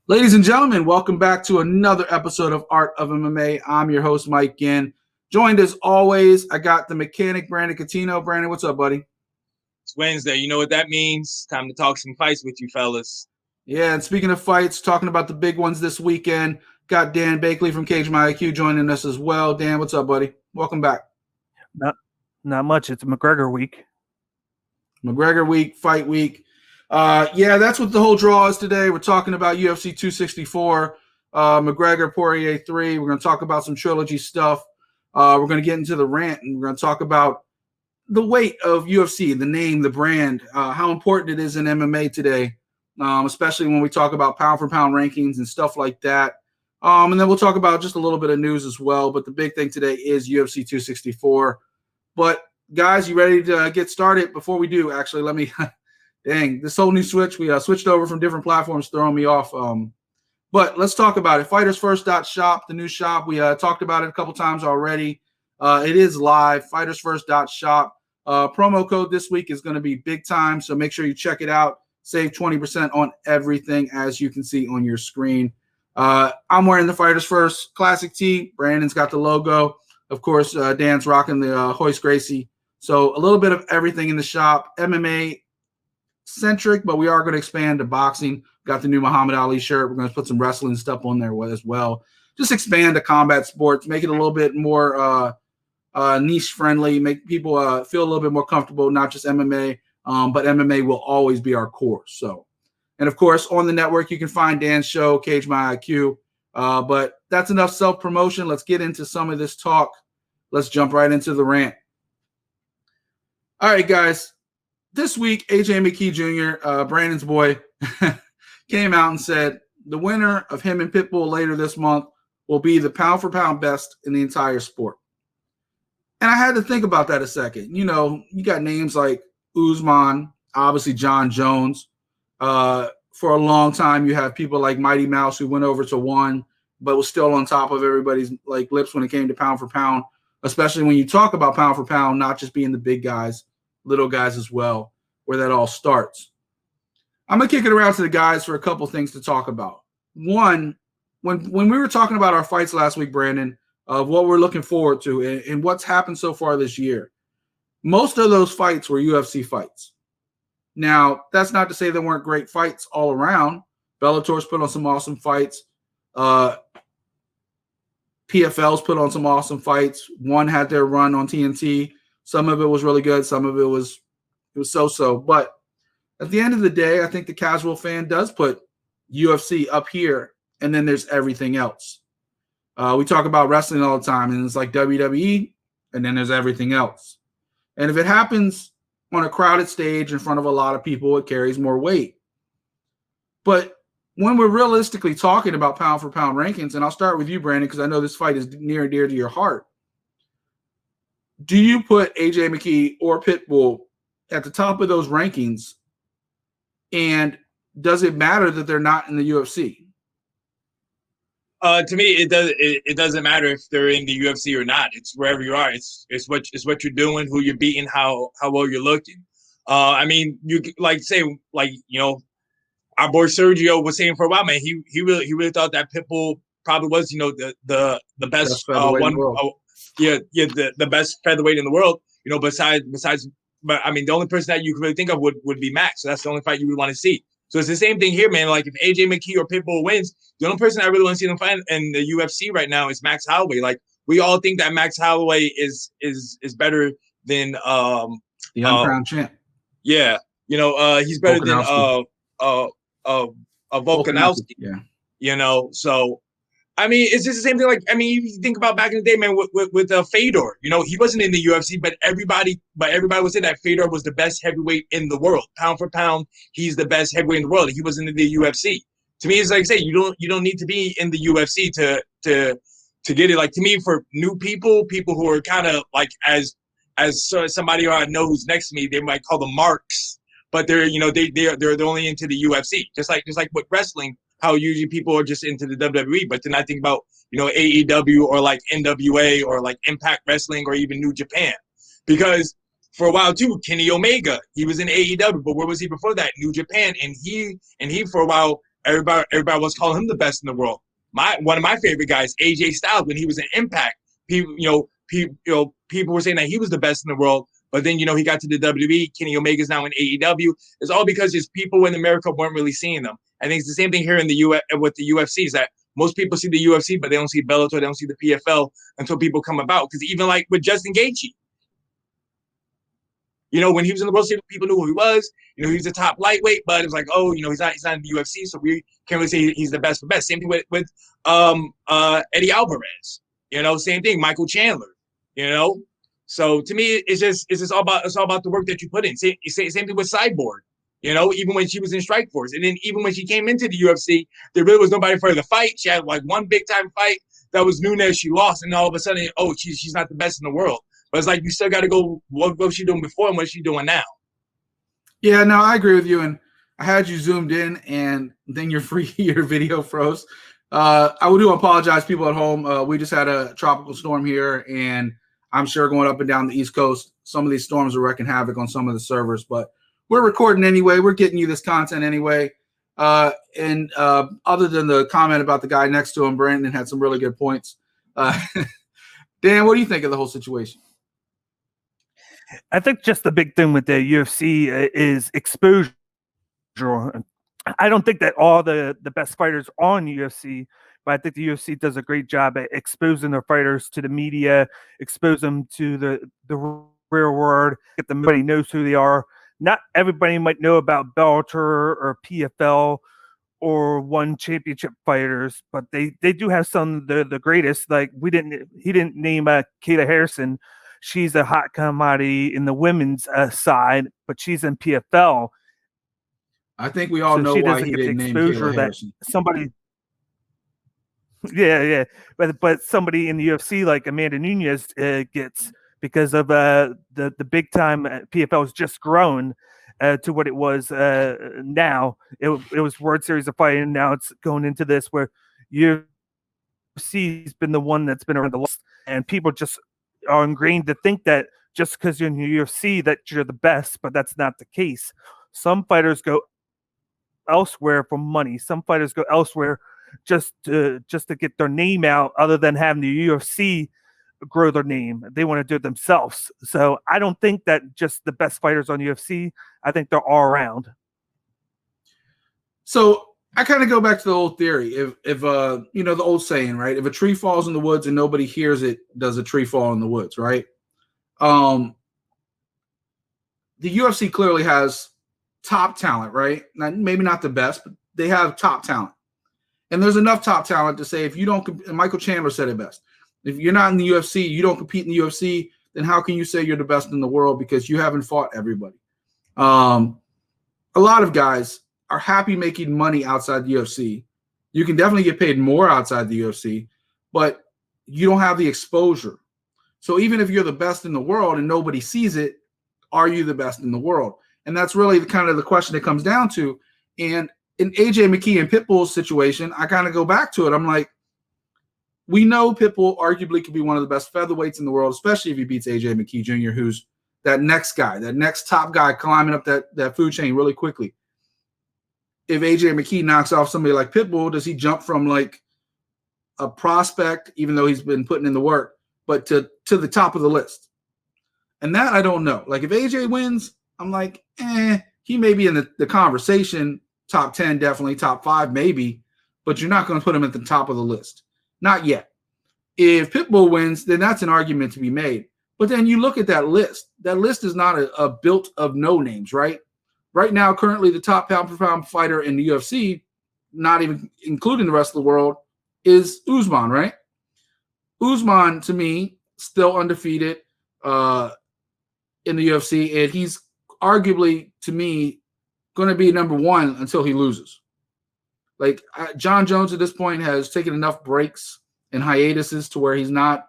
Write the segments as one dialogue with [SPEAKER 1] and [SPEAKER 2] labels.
[SPEAKER 1] Ladies and gentlemen, welcome back to another episode of Art of MMA. I'm your host, Mike Ginn. Joined as always, I got the mechanic, Brandon Catino. Brandon, what's up, buddy?
[SPEAKER 2] It's Wednesday. You know what that means? Time to talk some fights with you fellas.
[SPEAKER 1] Yeah, and speaking of fights, talking about the big ones this weekend, got Dan Bakley from Cage My IQ joining us as well. Dan, what's up, buddy? Welcome back.
[SPEAKER 3] Not much. It's McGregor week.
[SPEAKER 1] McGregor week, fight week. Yeah, that's what the whole draw is today. We're talking about UFC 264, McGregor Poirier 3. We're going to talk about some Trilogy stuff. We're going to get into the rant, and we're going to talk about the weight of UFC, the name, the brand, how important it is in MMA today, especially when we talk about pound-for-pound rankings and stuff like that. And then we'll talk about just a little bit of news as well. But the big thing today is UFC 264. But, guys, you ready to get started? Before we do, actually, let me – dang, this whole new switch. We switched over from different platforms, throwing me off. But let's talk about it. FightersFirst.shop, the new shop. We talked about it a couple times already. It is live, FightersFirst.shop. Promo code this week is going to be big time, so make sure you check it out. Save 20% on everything, as you can see on your screen. I'm wearing the Fighters First Classic tee. Brandon's got the logo. Of course, Dan's rocking the Hoist Gracie. So a little bit of everything in the shop. MMA centric, but we are going to expand to boxing. Got the new Muhammad Ali shirt. We're going to put some wrestling stuff on there as well. Just expand to combat sports, make it a little bit more niche friendly, make people feel a little bit more comfortable, not just MMA, but MMA will always be our core. So, and of course, on the network, you can find Dan's show, Cage My IQ. But that's enough self-promotion. Let's get into some of this talk. Let's jump right into the rant. All right, guys. This week, AJ McKee Jr., Brandon's boy, came out and said the winner of him and Pitbull later this month will be the pound-for-pound best in the entire sport. And I had to think about that a second. You know, you got names like Usman, obviously John Jones. For a long time, you have people like Mighty Mouse who went over to one, but was still on top of everybody's like lips when it came to pound for pound, especially when you talk about pound for pound, not just being the big guys, little guys as well, where that all starts. I'm going to kick it around to the guys for a couple things to talk about. One, when we were talking about our fights last week, Brandon, of what we're looking forward to and what's happened so far this year, most of those fights were UFC fights. Now, that's not to say there weren't great fights all around. Bellator's put on some awesome fights. PFL's put on some awesome fights. One had their run on TNT. Some of it was really good. Some of it was so-so. But at the end of the day, I think the casual fan does put UFC up here, and then there's everything else. We talk about wrestling all the time, and it's like WWE, and then there's everything else. And if it happens on a crowded stage in front of a lot of people, it carries more weight. But when we're realistically talking about pound-for-pound rankings, and I'll start with you, Brandon, because I know this fight is near and dear to your heart, do you put AJ McKee or Pitbull at the top of those rankings, and does it matter that they're not in the UFC?
[SPEAKER 2] To me, it doesn't matter if they're in the UFC or not. It's wherever you are. It's what you're doing, who you're beating, how well you're looking. I mean, you like say like our boy Sergio was saying for a while, man. He really thought that Pitbull probably was the best one. The best featherweight in the world. Besides, but I mean the only person that you could really think of would be Max. So that's the only fight you would want to see. So it's the same thing here, man. Like if AJ McKee or Pitbull wins, the only person I really want to see them fight in the UFC right now is Max Holloway. Like we all think that Max Holloway is better than
[SPEAKER 1] the uncrowned champ.
[SPEAKER 2] Yeah, he's better than Volkanovski.
[SPEAKER 1] Yeah,
[SPEAKER 2] So I mean, it's just the same thing. Like, I mean, you think about back in the day, man, with Fedor. He wasn't in the UFC, but everybody was saying that Fedor was the best heavyweight in the world, pound for pound. He's the best heavyweight in the world. He wasn't in the UFC. To me, it's like I say, you don't need to be in the UFC to get it. Like to me, for new people who are kind of like as somebody who I know who's next to me, they might call them marks, but they're they're only into the UFC. Just like with wrestling. How usually people are just into the WWE, but then I think about, AEW or like NWA or like Impact Wrestling or even New Japan. Because for a while too, Kenny Omega, he was in AEW, but where was he before that? New Japan. And he for a while everybody was calling him the best in the world. One of my favorite guys, AJ Styles, when he was in Impact, people were saying that he was the best in the world. But then, he got to the WWE. Kenny Omega's now in AEW. It's all because just people in America weren't really seeing them. I think it's the same thing here in the U.S. with the UFC, is that most people see the UFC, but they don't see Bellator, they don't see the PFL until people come about. Because even like with Justin Gaethje, when he was in the World Series, people knew who he was. He was a top lightweight, but it was like, oh, he's not in the UFC, so we can't really say he's the best for best. Same thing with Eddie Alvarez. Same thing, Michael Chandler. So to me, it's all about the work that you put in. Same thing with Cyborg. Even when she was in Strikeforce, and then even when she came into the UFC, there really was nobody for her to fight. She had like one big time fight that was Nunes. She lost, and all of a sudden, oh, she's not the best in the world. But it's like you still got to go. What was she doing before, and what's she doing now?
[SPEAKER 1] Yeah, no, I agree with you. And I had you zoomed in, and then your video froze. I do apologize, people at home. We just had a tropical storm here, and I'm sure going up and down the East Coast, some of these storms are wreaking havoc on some of the servers. But we're recording anyway. We're getting you this content anyway. And other than the comment about the guy next to him, Brandon had some really good points. Dan, what do you think of the whole situation?
[SPEAKER 3] I think just the big thing with the UFC is exposure. I don't think that all the best fighters are on UFC, but I think the UFC does a great job at exposing their fighters to the media, expose them to the real world, get them, everybody knows who they are. Not everybody might know about Bellator or PFL or one championship fighters, but they do have some of the greatest. Like he didn't name Kayla Harrison. She's a hot commodity in the women's side, but she's in PFL.
[SPEAKER 1] I think we all know why he didn't name Kayla Harrison.
[SPEAKER 3] Somebody, yeah, but somebody in the UFC like Amanda Nunes gets, because of the big time PFL has just grown to what it was now. It was World Series of Fighting, and now it's going into this where UFC's been the one that's been around the longest, and people just are ingrained to think that just because you're in the UFC that you're the best, but that's not the case. Some fighters go elsewhere for money. Some fighters go elsewhere just to get their name out, other than having the UFC grow their name. They want to do it themselves. So I don't think that just the best fighters on UFC. I think they're all around. So
[SPEAKER 1] I kind of go back to the old theory. If the old saying, right? If a tree falls in the woods and nobody hears it, does a tree fall in the woods, right? The UFC clearly has top talent, right? Maybe not the best, but they have top talent. And there's enough top talent to say, if you don't, and Michael Chandler said it best, if you're not in the UFC, you don't compete in the UFC, then how can you say you're the best in the world, because you haven't fought everybody? A lot of guys are happy making money outside the UFC. You can definitely get paid more outside the UFC, but you don't have the exposure. So even if you're the best in the world and nobody sees it, are you the best in the world? And that's really the question it comes down to. And in AJ McKee and Pitbull's situation, I kind of go back to it. I'm like, we know Pitbull arguably could be one of the best featherweights in the world, especially if he beats AJ McKee Jr., who's that next guy, that next top guy climbing up that food chain really quickly. If AJ McKee knocks off somebody like Pitbull, does he jump from like a prospect, even though he's been putting in the work, but to the top of the list? And that I don't know. Like if AJ wins, I'm like, he may be in the conversation, top 10, definitely, top 5, maybe, but you're not going to put him at the top of the list. Not yet. If Pitbull wins, then that's an argument to be made. But then you look at that list. That list is not a built of no names, right? Right now, currently the top pound-for-pound fighter in the UFC, not even including the rest of the world, is Usman, right? Usman, to me, still undefeated in the UFC, and he's arguably, to me, going to be number one until he loses. Like John Jones at this point has taken enough breaks and hiatuses to where he's not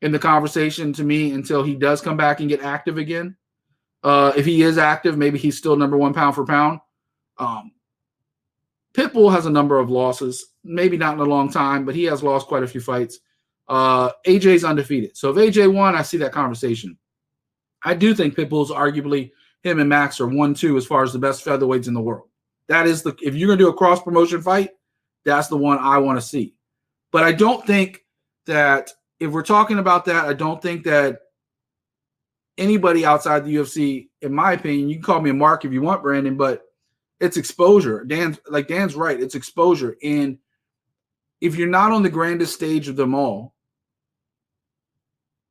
[SPEAKER 1] in the conversation to me until he does come back and get active again. If he is active, maybe he's still number one pound for pound. Pitbull has a number of losses, maybe not in a long time, but he has lost quite a few fights. AJ's undefeated. So if AJ won, I see that conversation. I do think Pitbull's arguably, him and Max are 1-2 as far as the best featherweights in the world. That is if you're going to do a cross promotion fight, that's the one I want to see. But I don't think that if we're talking about that, I don't think that anybody outside the UFC, in my opinion, you can call me a mark if you want, Brandon, but it's exposure. Dan's right. It's exposure. And if you're not on the grandest stage of them all,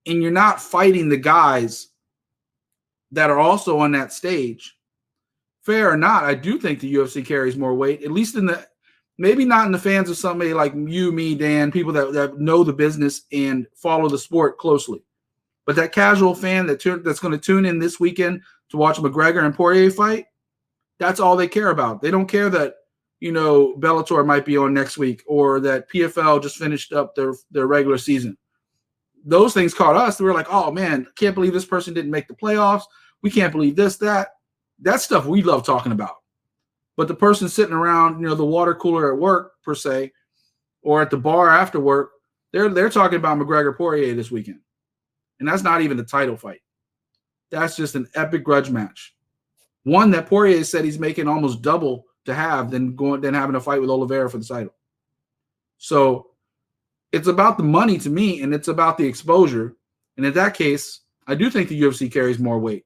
[SPEAKER 1] and you're not fighting the guys that are also on that stage, fair or not, I do think the UFC carries more weight, at least maybe not in the fans of somebody like you, me, Dan, people that know the business and follow the sport closely. But that casual fan that's going to tune in this weekend to watch McGregor and Poirier fight, that's all they care about. They don't care that, Bellator might be on next week or that PFL just finished up their regular season. Those things caught us. We were like, oh, man, can't believe this person didn't make the playoffs. We can't believe this, that. That's stuff we love talking about. But the person sitting around, the water cooler at work, per se, or at the bar after work, they're talking about McGregor Poirier this weekend. And that's not even the title fight. That's just an epic grudge match. One that Poirier said he's making almost double to have than having a fight with Oliveira for the title. So it's about the money to me, and it's about the exposure. And in that case, I do think the UFC carries more weight.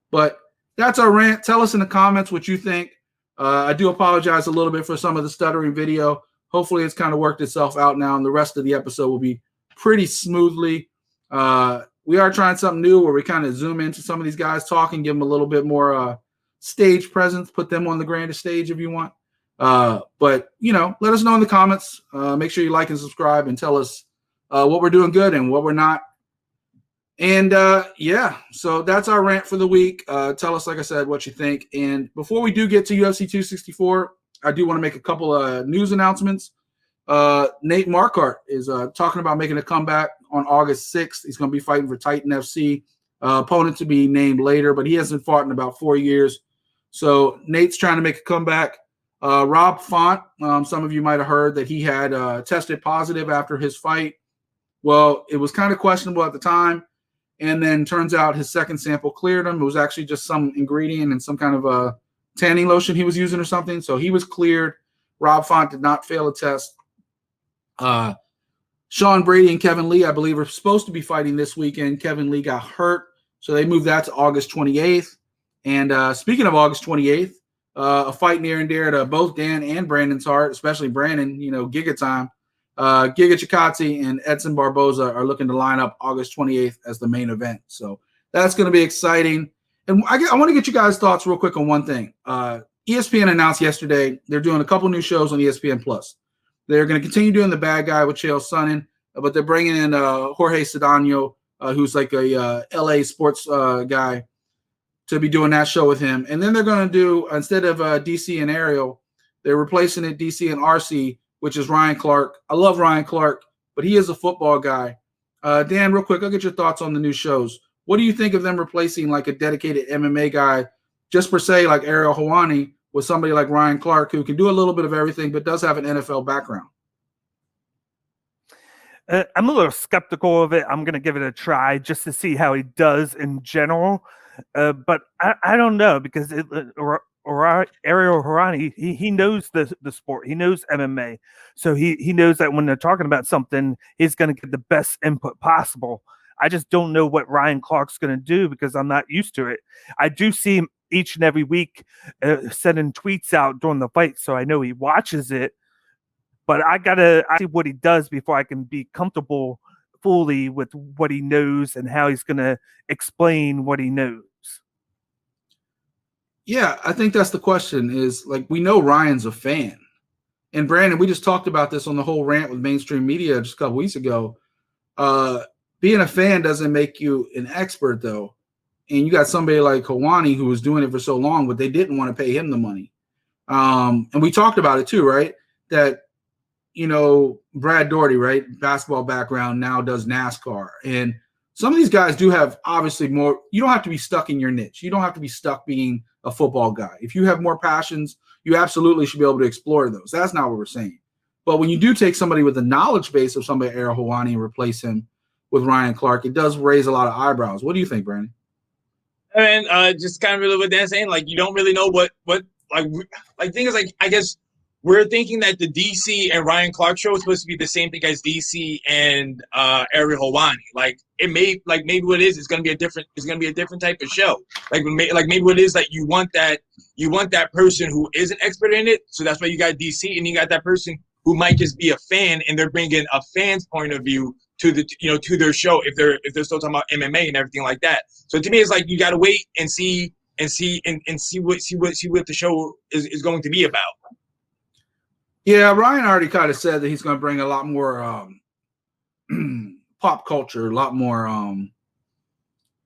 [SPEAKER 1] But that's our rant. Tell us in the comments what you think. I do apologize a little bit for some of the stuttering video. Hopefully it's kind of worked itself out now, and the rest of the episode will be pretty smoothly. We are trying something new where we kind of zoom into some of these guys talking, give them a little bit more stage presence, put them on the grandest stage if you want. But, let us know in the comments. Make sure you like and subscribe and tell us what we're doing good and what we're not. And, so that's our rant for the week. Tell us, like I said, what you think. And before we do get to UFC 264, I do want to make a couple of news announcements. Nate Marquardt is talking about making a comeback on August 6th. He's going to be fighting for Titan FC. Opponent to be named later, but he hasn't fought in about 4 years. So Nate's trying to make a comeback. Rob Font, some of you might have heard that he had tested positive after his fight. Well, it was kind of questionable at the time. And then turns out his second sample cleared him. It was actually just some ingredient and some kind of a tanning lotion he was using or something. So he was cleared. Rob Font did not fail a test. Sean Brady and Kevin Lee, I believe, are supposed to be fighting this weekend. Kevin Lee got hurt, so they moved that to August 28th. And speaking of August 28th, a fight near and dear to both Dan and Brandon's heart, especially Brandon, Giga time. Giga Chikadze and Edson Barboza are looking to line up August 28th as the main event. So that's going to be exciting. And I want to get you guys' thoughts real quick on one thing. ESPN announced yesterday they're doing a couple new shows on ESPN+. They're going to continue doing The Bad Guy with Chael Sonnen, but they're bringing in Jorge Cedano, who's like a LA sports guy, to be doing that show with him. And then they're going to do, instead of DC and Ariel, they're replacing it DC and RC, which is Ryan Clark. I love Ryan Clark, but he is a football guy. Dan, real quick, I'll get your thoughts on the new shows. What do you think of them replacing like a dedicated MMA guy, just per se, like Ariel Helwani, with somebody like Ryan Clark, who can do a little bit of everything, but does have an NFL background?
[SPEAKER 3] I'm a little skeptical of it. I'm going to give it a try just to see how he does in general. But I don't know, because Ariel Helwani, he knows the sport. He knows MMA. So he knows that when they're talking about something, he's going to get the best input possible. I just don't know what Ryan Clark's going to do because I'm not used to it. I do see him each and every week sending tweets out during the fight, so I know he watches it. But I see what he does before I can be comfortable fully with what he knows and how he's going to explain what he knows.
[SPEAKER 1] Yeah, I think that's the question is, like, we know Ryan's a fan. And Brandon, we just talked about this on the whole rant with mainstream media just a couple weeks ago. Being a fan doesn't make you an expert, though. And you got somebody like Helwani who was doing it for so long, but they didn't want to pay him the money. And we talked about it too, right? That, Brad Doherty, right? Basketball background, now does NASCAR. And some of these guys do have obviously more. You don't have to be stuck in your niche. You don't have to be stuck being a football guy. If you have more passions, you absolutely should be able to explore those. That's not what we're saying. But when you do take somebody with the knowledge base of somebody like Ariel Helwani and replace him with Ryan Clark, it does raise a lot of eyebrows. What do you think, Brandon?
[SPEAKER 2] And just kind of really what Dan's saying, like, you don't really know what thing is like I guess we're thinking that the DC and Ryan Clark show is supposed to be the same thing as DC and Ariel Helwani. Like it may like maybe what it is it's gonna be a different type of show. Like maybe what it is like you want that person who is an expert in it. So that's why you got DC and you got that person who might just be a fan and they're bringing a fan's point of view to to their show if they're still talking about MMA and everything like that. So to me it's like you gotta wait and see what the show is going to be about.
[SPEAKER 1] Yeah, Ryan already kind of said that he's going to bring a lot more pop culture, a lot more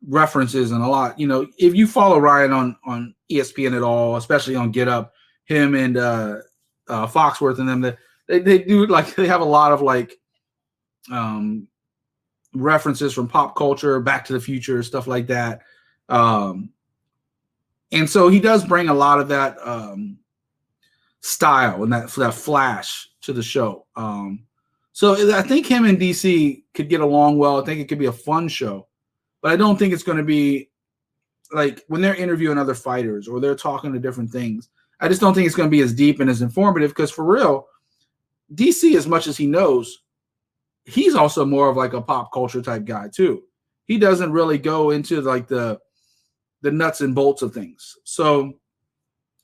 [SPEAKER 1] references, and a lot. If you follow Ryan on ESPN at all, especially on Get Up, him and Foxworth and them, they do like they have a lot of like references from pop culture, Back to the Future, stuff like that. And so he does bring a lot of that style and that flash to the show. So I think him and DC could get along well. I think it could be a fun show, but I don't think it's going to be like when they're interviewing other fighters or they're talking to different things. I just don't think it's going to be as deep and as informative because for real, DC, as much as he knows, he's also more of like a pop culture type guy too. He doesn't really go into like the nuts and bolts of things. So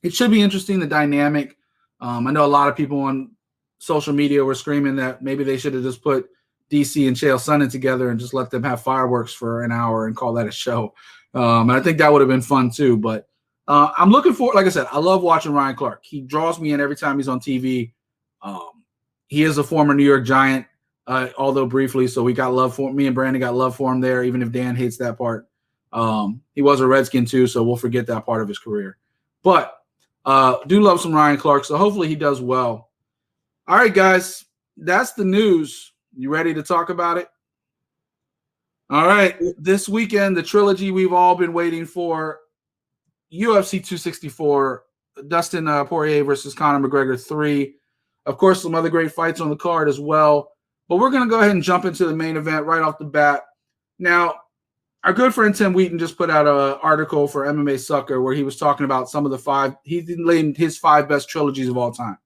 [SPEAKER 1] it should be interesting, the dynamic. I know a lot of people on social media were screaming that maybe they should have just put DC and Chael Sonnen together and just let them have fireworks for an hour and call that a show. And I think that would have been fun too. But I'm looking for, like I said, I love watching Ryan Clark. He draws me in every time he's on TV. He is a former New York Giant, although briefly. So we got love for me and Brandon got love for him there, even if Dan hates that part. He was a Redskin too, so we'll forget that part of his career. But do love some Ryan Clark, so hopefully he does well. All right, guys, that's the news. You ready to talk about it? All right, this weekend, the trilogy we've all been waiting for, UFC 264, Dustin Poirier versus Conor McGregor 3. Of course, some other great fights on the card as well. But we're going to go ahead and jump into the main event right off the bat. Now, our good friend Tim Wheaton just put out an article for MMA Sucker where he was talking about some of the five. He named his 5 best trilogies of all time.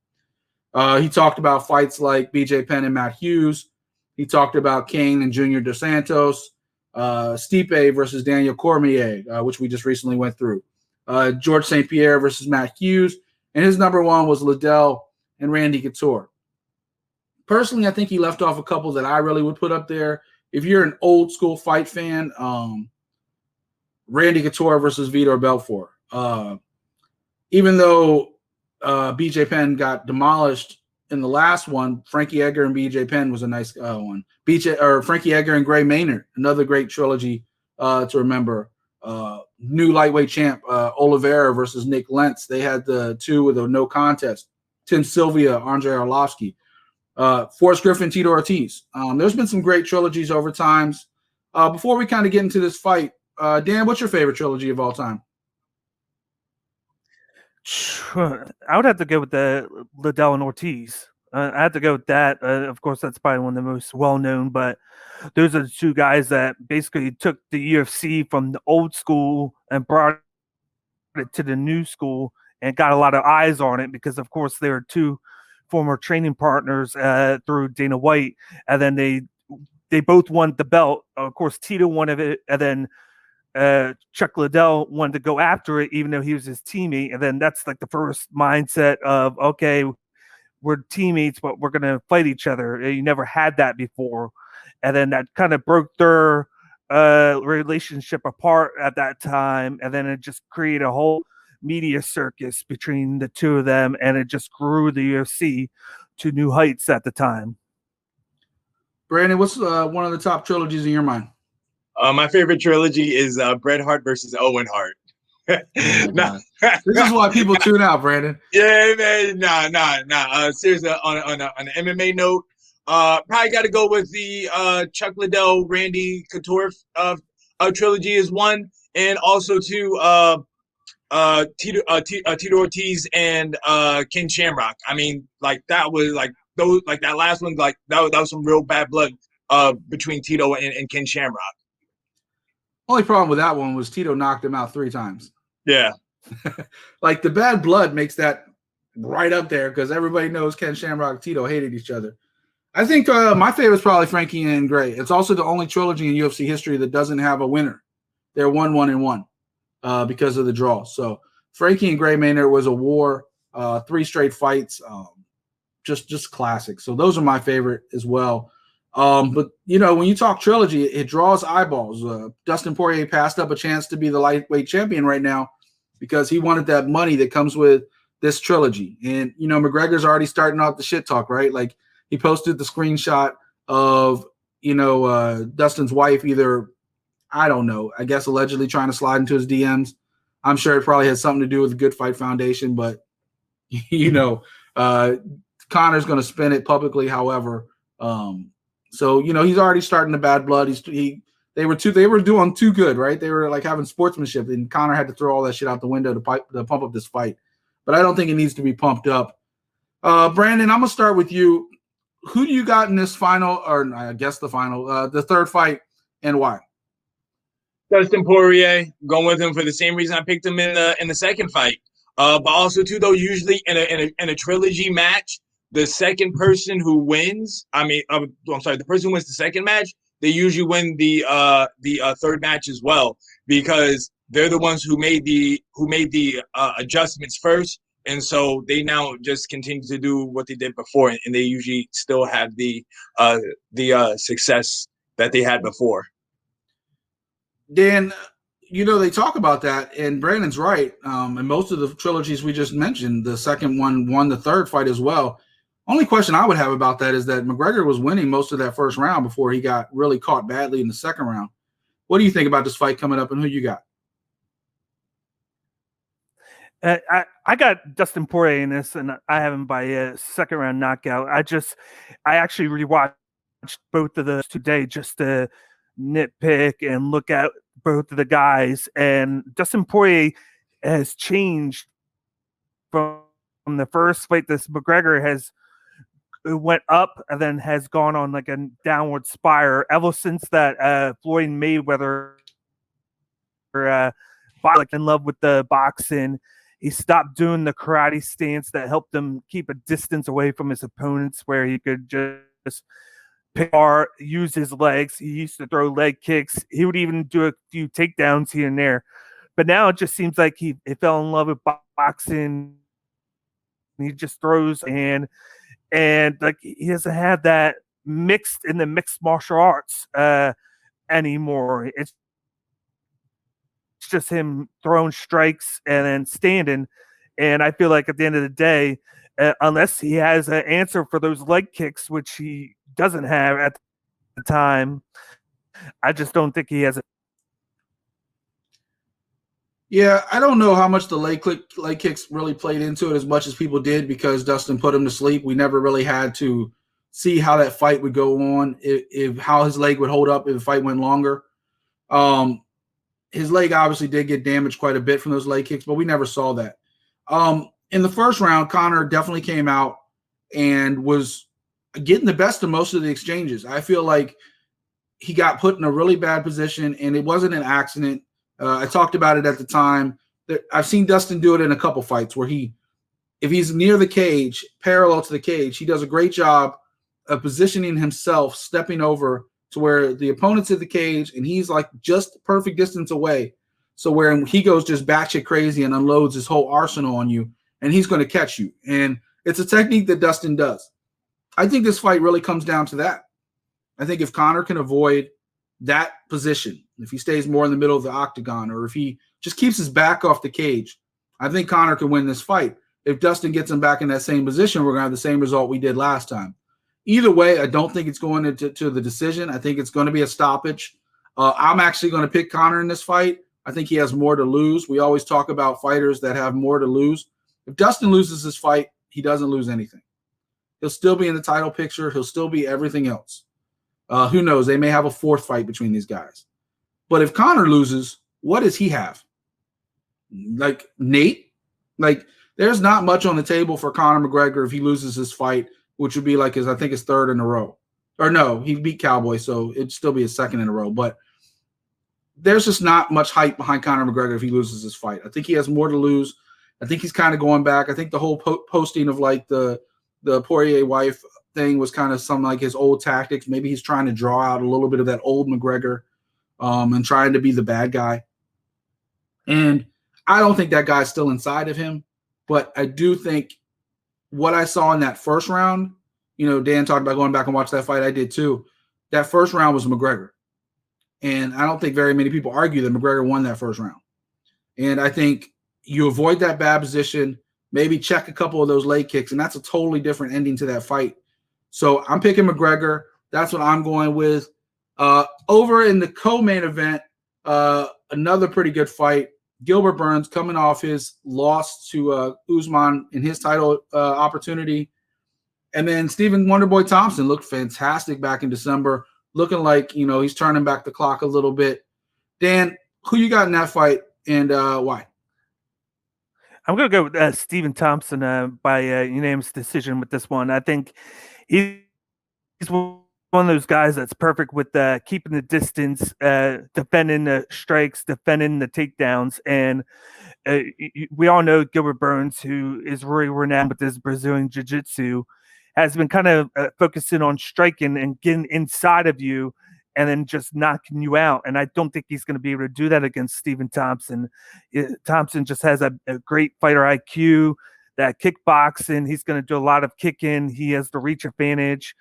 [SPEAKER 1] He talked about fights like BJ Penn and Matt Hughes. He talked about Kane and Junior Dos Santos, Stipe versus Daniel Cormier, which we just recently went through. George St. Pierre versus Matt Hughes. And his number 1 was Liddell and Randy Couture. Personally, I think he left off a couple that I really would put up there. If you're an old school fight fan, Randy Couture versus Vitor Belfort. Even though BJ Penn got demolished in the last one, Frankie Edgar and BJ Penn was a nice one. Frankie Edgar and Gray Maynard, another great trilogy to remember. New lightweight champ Oliveira versus Nick Lentz. They had the 2 with a no contest. Tim Sylvia, Andrei Arlovsky. Forrest Griffin, Tito Ortiz. There's been some great trilogies over times. Before we kind of get into this fight, Dan, what's your favorite trilogy of all time?
[SPEAKER 3] I would have to go with the Liddell and Ortiz. I have to go with that. Of course, that's probably one of the most well-known, but those are the 2 guys that basically took the UFC from the old school and brought it to the new school and got a lot of eyes on it because, of course, they were 2 former training partners through Dana White, and then they both won the belt. Of course, Tito won it, and then Chuck Liddell wanted to go after it, even though he was his teammate. And then that's like the first mindset of, okay, we're teammates, but we're going to fight each other. You never had that before. And then that kind of broke their relationship apart at that time. And then it just created a whole media circus between the 2 of them, and it just grew the UFC to new heights at the time.
[SPEAKER 1] Brandon, what's one of the top trilogies in your mind?
[SPEAKER 2] My favorite trilogy is Bret Hart versus Owen Hart.
[SPEAKER 1] Nah. This is why people tune out, Brandon.
[SPEAKER 2] Yeah, man. Nah. Seriously, on an MMA note, probably got to go with the Chuck Liddell, Randy Couture trilogy is 1, and also 2. Tito Ortiz and Ken Shamrock. I mean, like that was like those, like that last one, like that was some real bad blood between Tito and Ken Shamrock.
[SPEAKER 1] Only problem with that one was Tito knocked him out 3 times.
[SPEAKER 2] Yeah.
[SPEAKER 1] Like the bad blood makes that right up there because everybody knows Ken Shamrock and Tito hated each other. I think my favorite is probably Frankie and Gray. It's also the only trilogy in UFC history that doesn't have a winner. They're 1-1-1 because of the draw. So Frankie and Gray Maynard was a war, 3 straight fights, just classic. So those are my favorite as well. But when you talk trilogy, it draws eyeballs. Dustin Poirier passed up a chance to be the lightweight champion right now because he wanted that money that comes with this trilogy. And McGregor's already starting off the shit talk, right? Like he posted the screenshot of Dustin's wife, either I don't know, I guess allegedly trying to slide into his DMs. I'm sure it probably has something to do with the Good Fight Foundation, but Conor's going to spin it publicly. However, so he's already starting the bad blood. They were doing too good, right? They were like having sportsmanship, and Conor had to throw all that shit out the window to pump up this fight. But I don't think it needs to be pumped up. Brandon, I'm gonna start with you. Who do you got in this final, or I guess the final, the third fight, and why?
[SPEAKER 2] Dustin Poirier, going with him for the same reason I picked him in the second fight. But also too, though, usually in a trilogy match, the second person who wins, the person who wins the second match, they usually win the third match as well, because they're the ones who made the adjustments first, and so they now just continue to do what they did before, and they usually still have the success that they had before.
[SPEAKER 1] Dan, they talk about that, and Brandon's right. And most of the trilogies we just mentioned, the second one won the third fight as well. Only question I would have about that is that McGregor was winning most of that first round before he got really caught badly in the second round. What do you think about this fight coming up, and who you got?
[SPEAKER 3] I got Dustin Poirier in this, and I have him by a second round knockout. I actually rewatched both of those today just to nitpick and look at both of the guys. And Dustin Poirier has changed from the first fight. This McGregor has went up and then has gone on like a downward spiral ever since that Floyd Mayweather in love with the boxing. He stopped doing the karate stance that helped him keep a distance away from his opponents, where he could just pick or use his legs. He used to throw leg kicks. He would even do a few takedowns here and there. But now it just seems like he fell in love with boxing. He just throws and like he doesn't have that mixed martial arts anymore. It's just him throwing strikes and then standing. And I feel like at the end of the day, unless he has an answer for those leg kicks, which he doesn't have at the time, I just don't think he has it.
[SPEAKER 1] Yeah, I don't know how much the leg kicks really played into it as much as people did, because Dustin put him to sleep. We never really had to see how that fight would go on, if how his leg would hold up if the fight went longer. His leg obviously did get damaged quite a bit from those leg kicks, but we never saw that. In the first round, Conor definitely came out and was getting the best of most of the exchanges. I feel like he got put in a really bad position, and it wasn't an accident. I talked about it at the time. I've seen Dustin do it in a couple fights where if he's near the cage, parallel to the cage, he does a great job of positioning himself, stepping over to where the opponent's at the cage, and he's like just perfect distance away. So where he goes just batshit crazy and unloads his whole arsenal on you, and he's going to catch you. And it's a technique that Dustin does. I think this fight really comes down to that. I think if Conor can avoid that position, if he stays more in the middle of the octagon, or if he just keeps his back off the cage, I think Conor can win this fight. If Dustin gets him back in that same position, we're going to have the same result we did last time. Either way, I don't think it's going to the decision. I think it's going to be a stoppage. I'm actually going to pick Conor in this fight. I think he has more to lose. We always talk about fighters that have more to lose. If Dustin loses this fight, he doesn't lose anything. He'll still be in the title picture. He'll still be everything else. Who knows? They may have a fourth fight between these guys. But if Conor loses, what does he have? Like Nate? Like there's not much on the table for Conor McGregor if he loses this fight, which would be like his third in a row. Or no, he beat Cowboy, so it'd still be his second in a row. But there's just not much hype behind Conor McGregor if he loses this fight. I think he has more to lose. I think he's kind of going back. I think the whole posting of like the Poirier wife thing was kind of some like his old tactics. Maybe he's trying to draw out a little bit of that old McGregor and trying to be the bad guy. And I don't think that guy's still inside of him, but I do think what I saw in that first round, you know, Dan talked about going back and watch that fight. I did too. That first round was McGregor. And I don't think very many people argue that McGregor won that first round. And I think you avoid that bad position, maybe check a couple of those leg kicks, and that's a totally different ending to that fight. So I'm picking McGregor. That's what I'm going with. Over in the co-main event, another pretty good fight. Gilbert Burns coming off his loss to Usman in his title opportunity. And then Stephen Wonderboy Thompson looked fantastic back in December, looking like, you know, he's turning back the clock a little bit. Dan, who you got in that fight and why?
[SPEAKER 3] I'm going to go with Stephen Thompson by unanimous decision with this one. I think he's one of those guys that's perfect with keeping the distance, defending the strikes, defending the takedowns. And we all know Gilbert Burns, who is really renowned with his Brazilian jiu-jitsu, has been kind of focusing on striking and getting inside of you and then just knocking you out. And I don't think he's going to be able to do that against Stephen Thompson. Thompson just has a great fighter IQ, that kickboxing. He's going to do a lot of kicking. He has the reach advantage.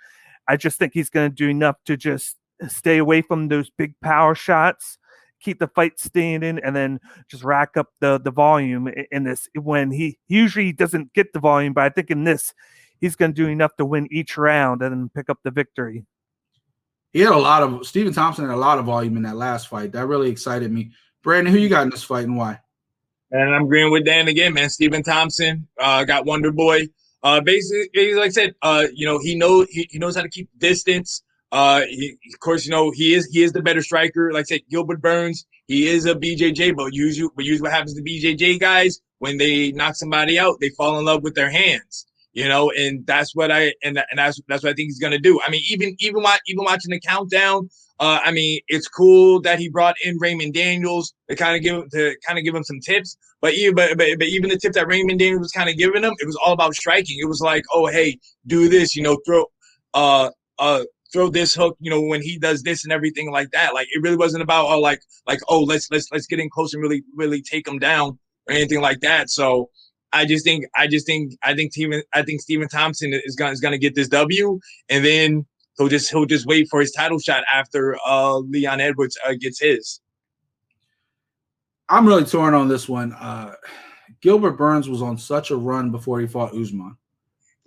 [SPEAKER 3] I just think he's going to do enough to just stay away from those big power shots, keep the fight standing, and then just rack up the volume in this. When he usually doesn't get the volume, but I think in this, he's going to do enough to win each round and then pick up the victory.
[SPEAKER 1] Stephen Thompson had a lot of volume in that last fight. That really excited me. Brandon, who you got in this fight and why?
[SPEAKER 2] And I'm agreeing with Dan again, man. Stephen Thompson got Wonder Boy. Basically, like I said, you know, he knows how to keep distance. Of course, you know, he is the better striker. Like I said, Gilbert Burns, he is a BJJ, but usually what happens to BJJ guys when they knock somebody out, they fall in love with their hands. You know, and that's what that's what I think he's gonna do. I mean, even watching the countdown, I mean, it's cool that he brought in Raymond Daniels to kind of give him some tips. But even the tip that Raymond Daniels was kind of giving him, it was all about striking. It was like, oh, hey, do this, you know, throw this hook, you know, when he does this and everything like that. Like, it really wasn't about let's get in close and really take him down or anything like that. So I think Stephen Thompson is gonna get this W, and then he'll just wait for his title shot after Leon Edwards gets his.
[SPEAKER 1] I'm really torn on this one. Gilbert Burns was on such a run before he fought Usman.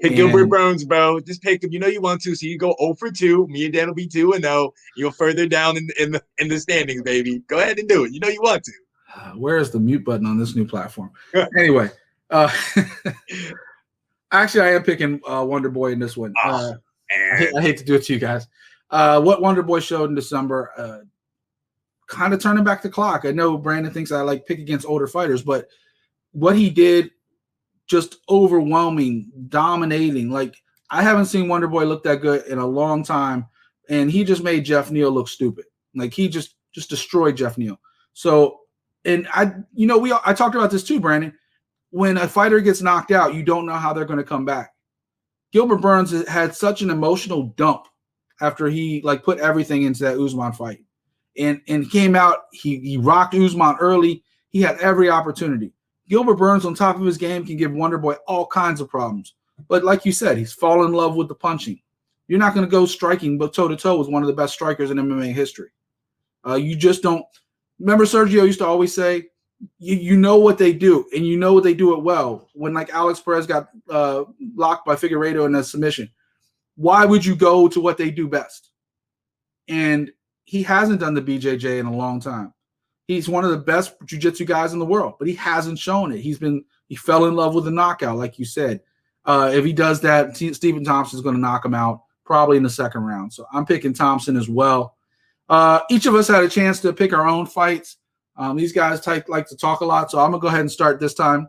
[SPEAKER 2] Pick Gilbert Burns, bro. Just pick him. You know you want to, so you go 0 for 2. Me and Dan will be 2-0. You're further down in the standings, baby. Go ahead and do it. You know you want to.
[SPEAKER 1] Where is the mute button on this new platform? Anyway. Actually, I am picking Wonder Boy in this one. I hate to do it to you guys. What Wonder Boy showed in December, kind of turning back the clock. I know Brandon thinks I like pick against older fighters, but what he did, just overwhelming, dominating. Like, I haven't seen Wonder Boy look that good in a long time, and he just made Jeff Neal look stupid. Like, he just destroyed Jeff Neal. So, and I talked about this too, Brandon. When a fighter gets knocked out, you don't know how they're going to come back. Gilbert Burns had such an emotional dump after he put everything into that Usman fight, and came out. He rocked Usman early. He had every opportunity. Gilbert Burns, on top of his game, can give Wonder Boy all kinds of problems. But like you said, he's fallen in love with the punching. You're not going to go striking, but toe to toe with one of the best strikers in MMA history. You just don't. Remember, Sergio used to always say, you know what they do, and you know what they do it well. When Alex Perez got locked by Figueiredo in a submission, why would you go to what they do best? And he hasn't done the BJJ in a long time. He's one of the best jiu-jitsu guys in the world, but he hasn't shown it. He fell in love with the knockout, like you said. If he does that, Stephen Thompson is going to knock him out probably in the second round. So I'm picking Thompson as well. Each of us had a chance to pick our own fights. These guys like to talk a lot, so I'm going to go ahead and start this time.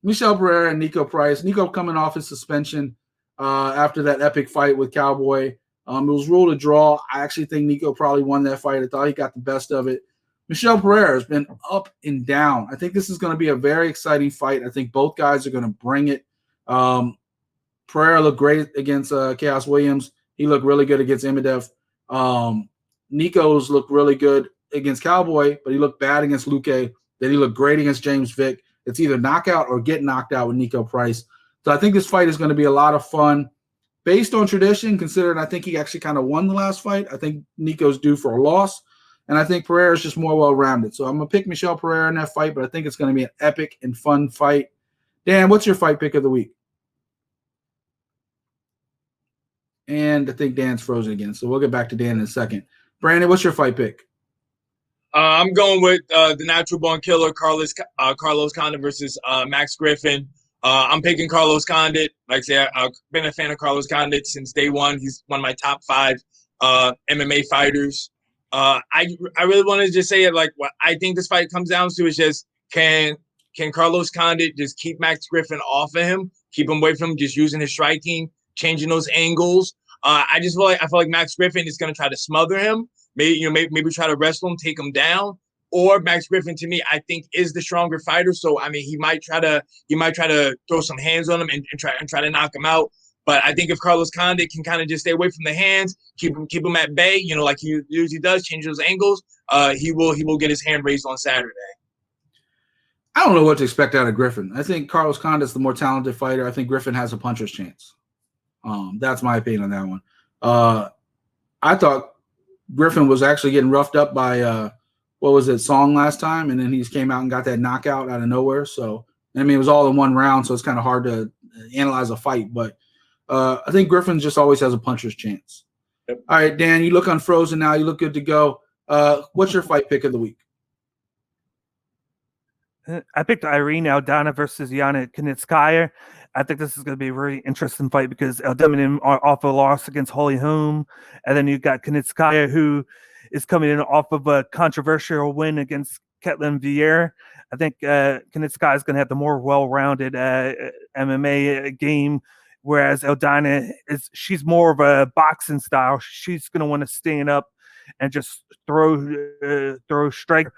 [SPEAKER 1] Michel Pereira and Nico Price. Nico coming off his suspension after that epic fight with Cowboy. It was ruled a draw. I actually think Nico probably won that fight. I thought he got the best of it. Michel Pereira has been up and down. I think this is going to be a very exciting fight. I think both guys are going to bring it. Pereira looked great against Chaos Williams. He looked really good against Imadev. Nico's looked really good against Cowboy, but he looked bad against Luque. Then he looked great against James Vick. It's either knockout or get knocked out with Nico Price. So I think this fight is going to be a lot of fun. Based on tradition, considering I think he actually kind of won the last fight, I think Nico's due for a loss. And I think Pereira is just more well-rounded. So I'm going to pick Michel Pereira in that fight, but I think it's going to be an epic and fun fight. Dan, what's your fight pick of the week? And I think Dan's frozen again, so we'll get back to Dan in a second. Brandon, what's your fight pick?
[SPEAKER 2] I'm going with the natural born killer, Carlos Condit versus Max Griffin. I'm picking Carlos Condit. Like I say, I've been a fan of Carlos Condit since day one. He's one of my top 5 MMA fighters. I really want to just say it, like, what I think this fight comes down to is just can Carlos Condit just keep Max Griffin off of him, keep him away from him, just using his striking, changing those angles. I feel like Max Griffin is going to try to smother him, maybe try to wrestle him, take him down. Or Max Griffin, to me, I think is the stronger fighter. So I mean, he might try to throw some hands on him and try to knock him out. But I think if Carlos Condit can kind of just stay away from the hands, keep him at bay, like he usually does, change those angles, he will get his hand raised on Saturday.
[SPEAKER 1] I don't know what to expect out of Griffin. I think Carlos Condit's the more talented fighter. I think Griffin has a puncher's chance. That's my opinion on that one. I thought Griffin was actually getting roughed up by Song last time, and then he just came out and got that knockout out of nowhere. So I mean, it was all in one round, so it's kind of hard to analyze a fight. But I think Griffin just always has a puncher's chance. Yep. All right, Dan, you look unfrozen now. You look good to go. What's your fight pick of the week?
[SPEAKER 3] I picked Irene Aldana versus Yana Kunitskaya. I think this is going to be a very interesting fight because Aldana off a loss against Holly Holm, and then you got Kunitskaya, who is coming in off of a controversial win against Ketlin Vieira. I think Kunitskaya is going to have the more well-rounded MMA game, whereas Aldana she's more of a boxing style. She's going to want to stand up and just throw strike.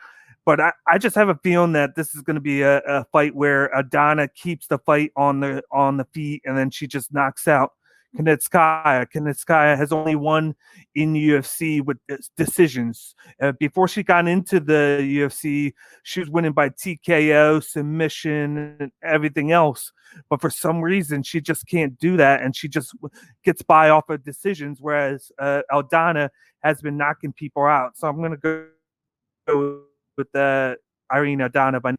[SPEAKER 3] But I just have a feeling that this is going to be a fight where Aldana keeps the fight on the feet, and then she just knocks out Kunitskaya. Kunitskaya has only won in UFC with decisions. Before she got into the UFC, she was winning by TKO, submission, and everything else. But for some reason, she just can't do that, and she just gets by off of decisions, whereas Aldana has been knocking people out. So I'm going to go with Irene Aldana.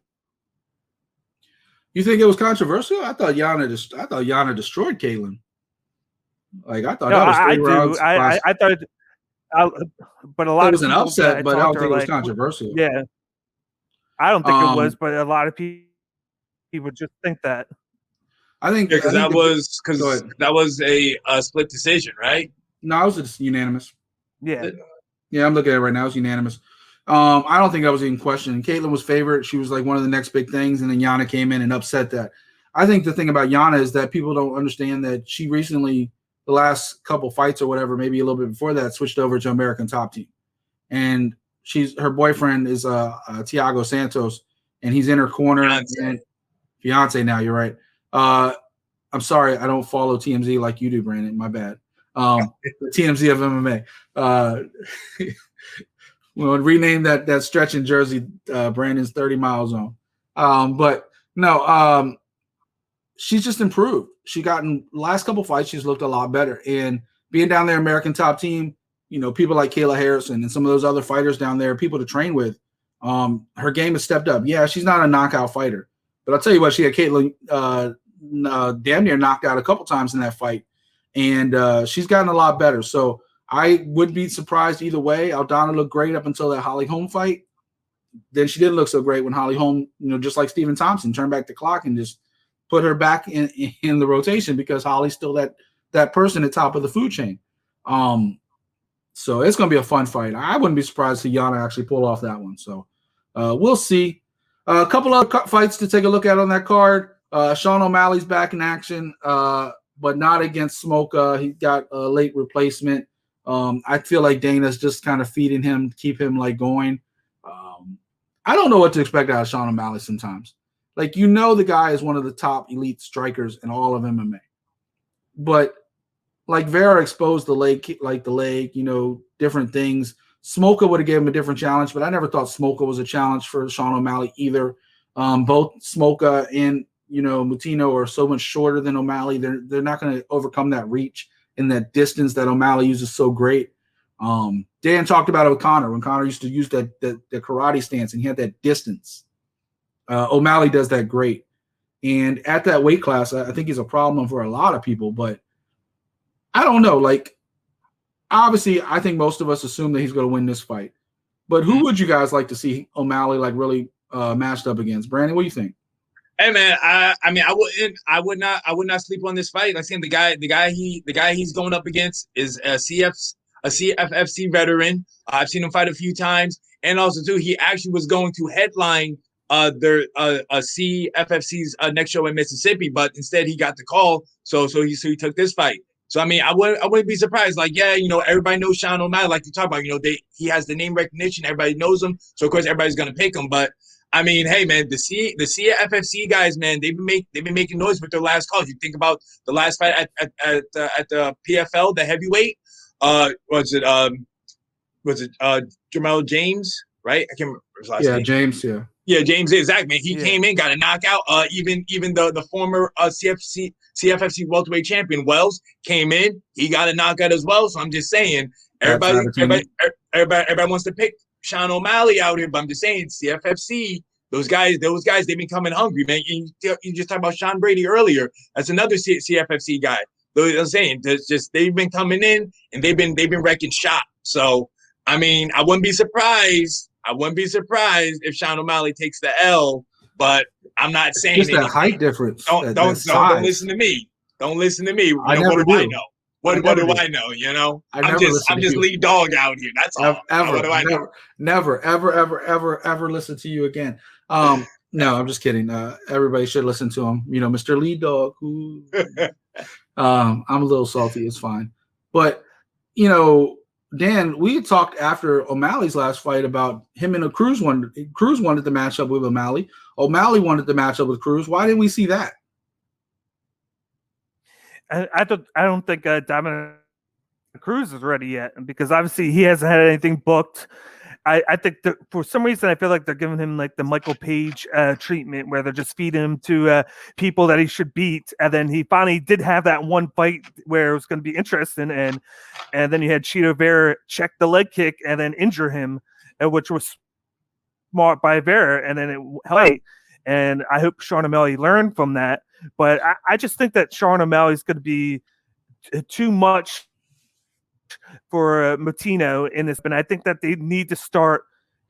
[SPEAKER 1] You think it was controversial? I thought Yana destroyed Caitlin. Like I thought that was 3 rounds.
[SPEAKER 3] I thought, but a lot
[SPEAKER 1] it was
[SPEAKER 3] of
[SPEAKER 1] an upset, but I don't think it was controversial.
[SPEAKER 3] Yeah, I don't think it was, but a lot of people just think that.
[SPEAKER 1] I think
[SPEAKER 2] because that was a split decision, right?
[SPEAKER 1] No, it was unanimous.
[SPEAKER 3] Yeah,
[SPEAKER 1] I'm looking at it right now. It's unanimous. I don't think that was even questioned. Caitlin was favorite. She was like one of the next big things, and then Yana came in and upset that. I think the thing about Yana is that people don't understand that she recently, the last couple fights or whatever, maybe a little bit before that, switched over to American Top Team. And her boyfriend is Thiago Santos, and he's in her corner. Fiance now, you're right. I'm sorry, I don't follow TMZ like you do, Brandon. My bad. The TMZ of MMA. We'll rename that stretch in Jersey Brandon's 30 mile zone. But no, she's just improved. She gotten last couple fights, she's looked a lot better. And being down there, American Top Team, people like Kayla Harrison and some of those other fighters down there, people to train with, her game has stepped up. Yeah, she's not a knockout fighter. But I'll tell you what, she had Caitlin damn near knocked out a couple times in that fight. And she's gotten a lot better. So I would be surprised either way. Aldana looked great up until that Holly Holm fight. Then she didn't look so great when Holly Holm, just like Stephen Thompson, turned back the clock and just put her back in the rotation because Holly's still that person at top of the food chain. So it's going to be a fun fight. I wouldn't be surprised to see Yana actually pull off that one. So we'll see. A couple other fights to take a look at on that card. Sean O'Malley's back in action, but not against Smoke. He got a late replacement. I feel like Dana's just kind of feeding him, keep him like going. I don't know what to expect out of Sean O'Malley sometimes. Like, the guy is one of the top elite strikers in all of MMA. But like Vera exposed the leg, different things. Smoka would have given him a different challenge, but I never thought Smoka was a challenge for Sean O'Malley either. Both Smoka and Moutinho are so much shorter than O'Malley. They're not going to overcome that reach and that distance that O'Malley uses so great. Dan talked about it with Conor when Conor used to use the karate stance and he had that distance. O'Malley does that great. And at that weight class, I think he's a problem for a lot of people, but I don't know. Like, obviously, I think most of us assume that he's going to win this fight. But who would you guys like to see O'Malley like really matched up against? Brandon, what do you think?
[SPEAKER 2] Hey man, I would not sleep on this fight. Like saying the guy he's going up against is a CFFC veteran. I've seen him fight a few times, and also too, he actually was going to headline their CFFC's next show in Mississippi, but instead he got the call, so he took this fight. So I mean, I wouldn't be surprised. Like, yeah, everybody knows Sean O'Malley, like you talk about. He has the name recognition, everybody knows him, so of course everybody's gonna pick him. But I mean, hey man, the CFFC guys, man, they've been making noise with their last calls. You think about the last fight at the PFL, the heavyweight. Was it Jamal James, right? I can't remember his last name.
[SPEAKER 1] James, yeah.
[SPEAKER 2] Yeah, James, exactly, man. He came in, got a knockout. Even the former CFFC welterweight champion Wells came in, he got a knockout as well. So I'm just saying, everybody wants to pick Sean O'Malley out here, but I'm just saying, CFFC, those guys, they've been coming hungry, man. You just talked about Sean Brady earlier. That's another CFFC guy. I'm saying, they've been coming in and they've been wrecking shop. So I mean, I wouldn't be surprised if Sean O'Malley takes the L, but I'm not saying
[SPEAKER 1] just
[SPEAKER 2] anything.
[SPEAKER 1] That height difference.
[SPEAKER 2] Don't listen to me. Don't listen to me.
[SPEAKER 1] I never
[SPEAKER 2] what do I know? What do I know? I'm just lead dog out here. That's all. What do I know?
[SPEAKER 1] Never, ever listen to you again. No, I'm just kidding. Everybody should listen to him. Mr. Lead Dog. I'm a little salty. It's fine. But, Dan, we had talked after O'Malley's last fight about him and Cruz wanted the matchup with O'Malley. O'Malley wanted the matchup with Cruz. Why didn't we see that?
[SPEAKER 3] I don't think Dominic Cruz is ready yet, because obviously he hasn't had anything booked. I think that for some reason I feel like they're giving him like the Michael Page treatment, where they're just feeding him to people that he should beat, and then he finally did have that one fight where it was going to be interesting, and then you had Chito Vera check the leg kick and then injure him, which was smart by Vera, and then it helped. And I hope Sean O'Malley learned from that, but I just think that Sean O'Malley is going to be too much for Moutinho in this, but I think that they need to start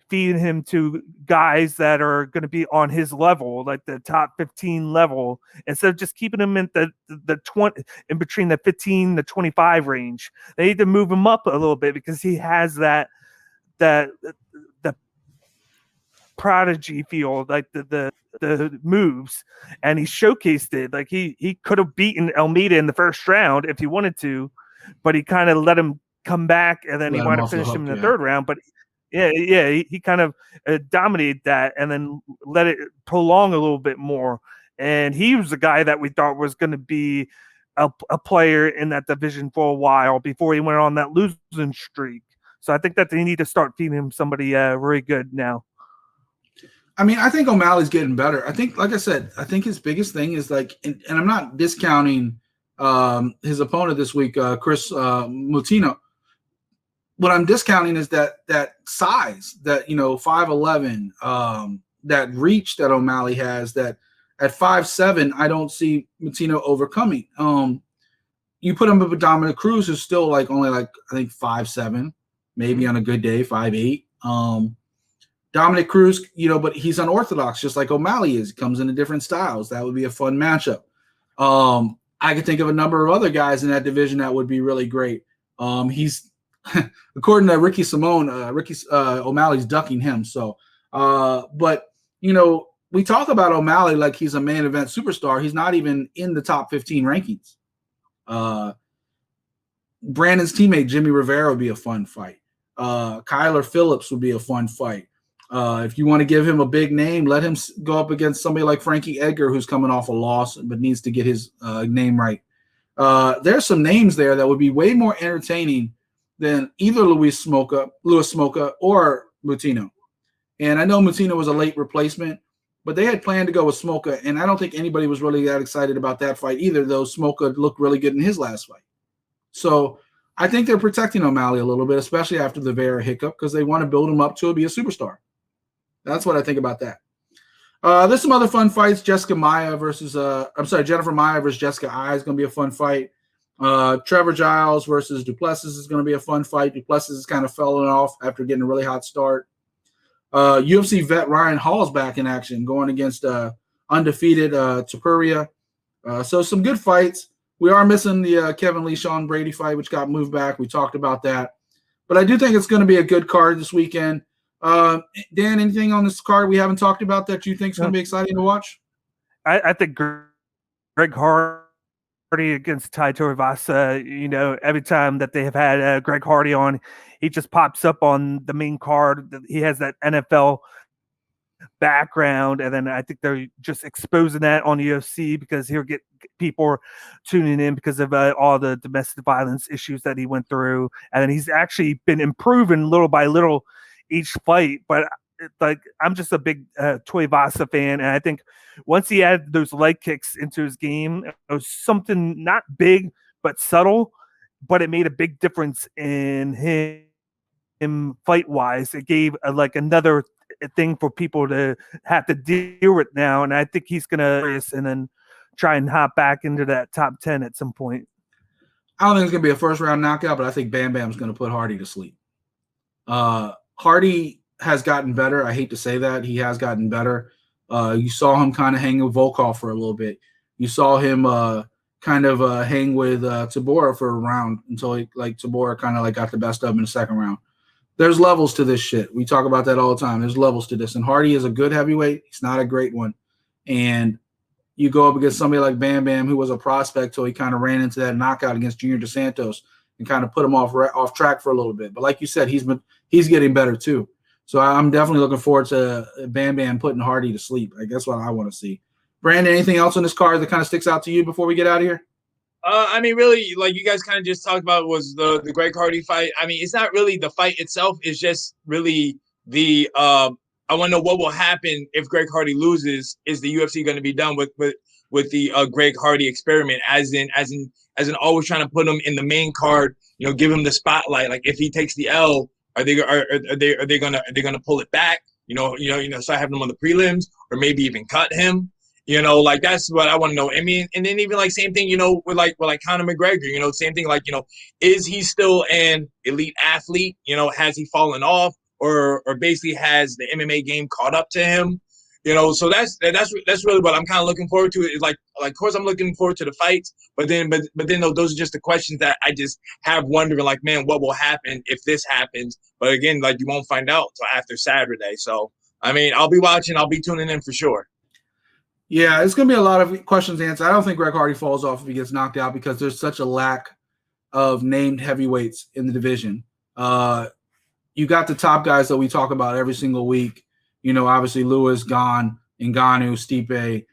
[SPEAKER 3] feeding him to guys that are going to be on his level, like the top 15 level, instead of just keeping him in the 20, in between the 15 to 25 range. They need to move him up a little bit, because he has the prodigy feel, like the moves, and he showcased it. Like he could have beaten Almeida in the first round if he wanted to, but he kind of let him come back, and then he wanted to finish him in the third round. But he kind of dominated that, and then let it prolong a little bit more. And he was the guy that we thought was going to be a player in that division for a while before he went on that losing streak. So I think that they need to start feeding him somebody really good now.
[SPEAKER 1] I mean, I think O'Malley's getting better. I think, like I said, I think his biggest thing is like, and I'm not discounting his opponent this week, Chris Moutinho. What I'm discounting is that size, that 5'11", that reach that O'Malley has. That at 5'7", I don't see Moutinho overcoming. You put him up with Dominic Cruz, who's still only I think 5'7", maybe on a good day 5'8". Dominic Cruz, but he's unorthodox, just like O'Malley is. He comes in different styles. That would be a fun matchup. I could think of a number of other guys in that division that would be really great. He's, according to Ricky Simone, O'Malley's ducking him. So, but we talk about O'Malley like he's a main event superstar. He's not even in the top 15 rankings. Brandon's teammate Jimmy Rivera would be a fun fight. Kyler Phillips would be a fun fight. If you want to give him a big name, let him go up against somebody like Frankie Edgar, who's coming off a loss but needs to get his name right. There's some names there that would be way more entertaining than either Louis Smolka or Moutinho. And I know Moutinho was a late replacement, but they had planned to go with Smolka, and I don't think anybody was really that excited about that fight either, though Smolka looked really good in his last fight. So I think they're protecting O'Malley a little bit, especially after the Vera hiccup, because they want to build him up to be a superstar. That's what I think about that. There's some other fun fights. Jennifer Maia versus Jessica Eye is going to be a fun fight. Trevor Giles versus Duplessis is going to be a fun fight. Duplessis is kind of falling off after getting a really hot start. UFC vet Ryan Hall's back in action, going against undefeated Topuria. So some good fights. We are missing the Kevin Lee Sean Brady fight, which got moved back. We talked about that. But I do think it's going to be a good card this weekend. Dan, anything on this card we haven't talked about that you think is going to be exciting to watch?
[SPEAKER 3] I think Greg Hardy against Tai Tuivasa, every time that they have had Greg Hardy on, he just pops up on the main card. He has that NFL background, and then I think they're just exposing that on the UFC because he'll get people tuning in because of all the domestic violence issues that he went through, and then he's actually been improving little by little each fight. But I'm just a big Tuivasa fan, and I think once he added those leg kicks into his game, it was something not big but subtle, but it made a big difference in him fight-wise. It gave another thing for people to have to deal with now, and I think he's going to and then try and hop back into that top 10 at some point.
[SPEAKER 1] I don't think it's going to be a first-round knockout, but I think Bam Bam's going to put Hardy to sleep. Hardy has gotten better. I hate to say that. He has gotten better. You saw him kind of hang with Volkov for a little bit. You saw him hang with Tabora for a round until Tabora kind of got the best of him in the second round. There's levels to this shit. We talk about that all the time. There's levels to this. And Hardy is a good heavyweight. He's not a great one. And you go up against somebody like Bam Bam, who was a prospect till he kind of ran into that knockout against Junior Dos Santos and kind of put him off track for a little bit. But like you said, he's getting better too. So I'm definitely looking forward to Bam Bam putting Hardy to sleep. That's what I want to see. Brandon, anything else on this card that kind of sticks out to you before we get out of here?
[SPEAKER 2] Really, like you guys kind of just talked about was the Greg Hardy fight. It's not really the fight itself. It's just really the I want to know what will happen if Greg Hardy loses. Is the UFC going to be done with the Greg Hardy experiment? As in always trying to put him in the main card. Give him the spotlight. Like if he takes the L, are they gonna pull it back? Start having him on the prelims, or maybe even cut him. That's what I want to know. And then even same thing, with Conor McGregor, same thing, is he still an elite athlete? Has he fallen off or basically has the MMA game caught up to him? So that's really what I'm kind of looking forward to. Is of course I'm looking forward to the fights, but then those are just the questions that I just have wondering, man, what will happen if this happens? But again, you won't find out until after Saturday. So I'll be watching, I'll be tuning in for sure.
[SPEAKER 1] Yeah, it's going to be a lot of questions answered. I don't think Greg Hardy falls off if he gets knocked out because there's such a lack of named heavyweights in the division. You got the top guys that we talk about every single week. Obviously Lewis, Ngannou, Stipe,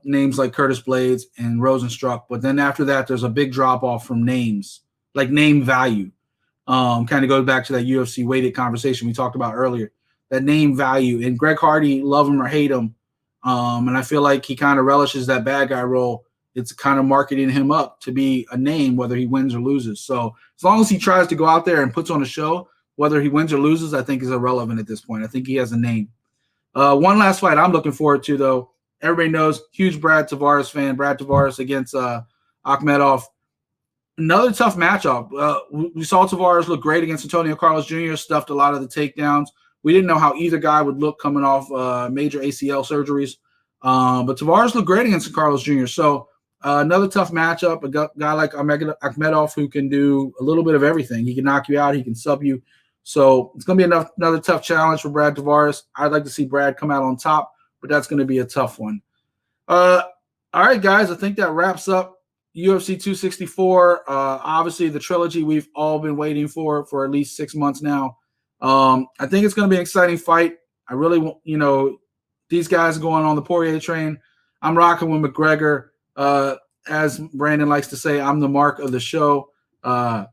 [SPEAKER 1] names like Curtis Blades and Rosenstruck. But then after that, there's a big drop-off from names, like name value. Kind of goes back to that UFC weighted conversation we talked about earlier. That name value. And Greg Hardy, love him or hate him, and I feel like he kind of relishes that bad guy role. It's kind of marketing him up to be a name, whether he wins or loses. So as long as he tries to go out there and puts on a show, whether he wins or loses, I think is irrelevant at this point. I think he has a name. One last fight I'm looking forward to, though. Everybody knows, huge Brad Tavares fan. Brad Tavares against Akhmedov. Another tough matchup. We saw Tavares look great against Antonio Carlos Jr., stuffed a lot of the takedowns. We didn't know how either guy would look coming off major ACL surgeries. But Tavares looked great against Carlos Jr. So another tough matchup, a guy like Akhmedov who can do a little bit of everything. He can knock you out. He can sub you. So it's going to be another tough challenge for Brad Tavares. I'd like to see Brad come out on top, but that's going to be a tough one. All right, guys, I think that wraps up UFC 264, obviously the trilogy we've all been waiting for at least 6 months now. I think it's going to be an exciting fight. I really, these guys are going on the Poirier train. I'm rocking with McGregor. As Brandon likes to say, I'm the mark of the show. Wow,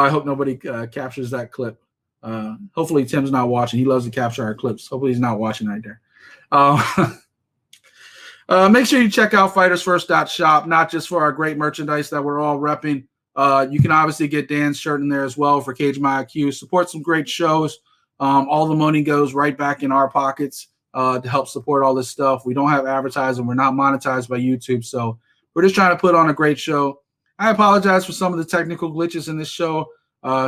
[SPEAKER 1] I hope nobody captures that clip. Hopefully Tim's not watching. He loves to capture our clips. Hopefully he's not watching right there. Make sure you check out fightersfirst.shop, not just for our great merchandise that we're all repping. You can obviously get Dan's shirt in there as well for Cage My IQ. Support some great shows. All the money goes right back in our pockets to help support all this stuff. We don't have advertising. We're not monetized by YouTube, so we're just trying to put on a great show. I apologize for some of the technical glitches in this show.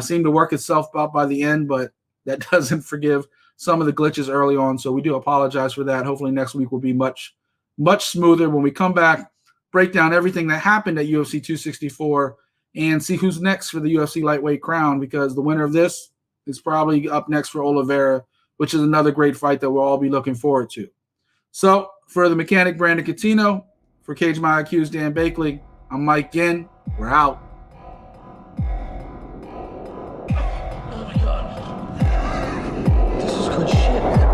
[SPEAKER 1] Seemed to work itself out by the end, but that doesn't forgive some of the glitches early on, so we do apologize for that. Hopefully next week will be much smoother when we come back, break down everything that happened at UFC 264, and see who's next for the UFC lightweight crown, because the winner of this is probably up next for Oliveira, which is another great fight that we'll all be looking forward to. So for the mechanic Brandon Catino, for Cage My IQ's Dan Bakley, I'm Mike Ginn. We're out.
[SPEAKER 4] Oh my God. This is good shit, man.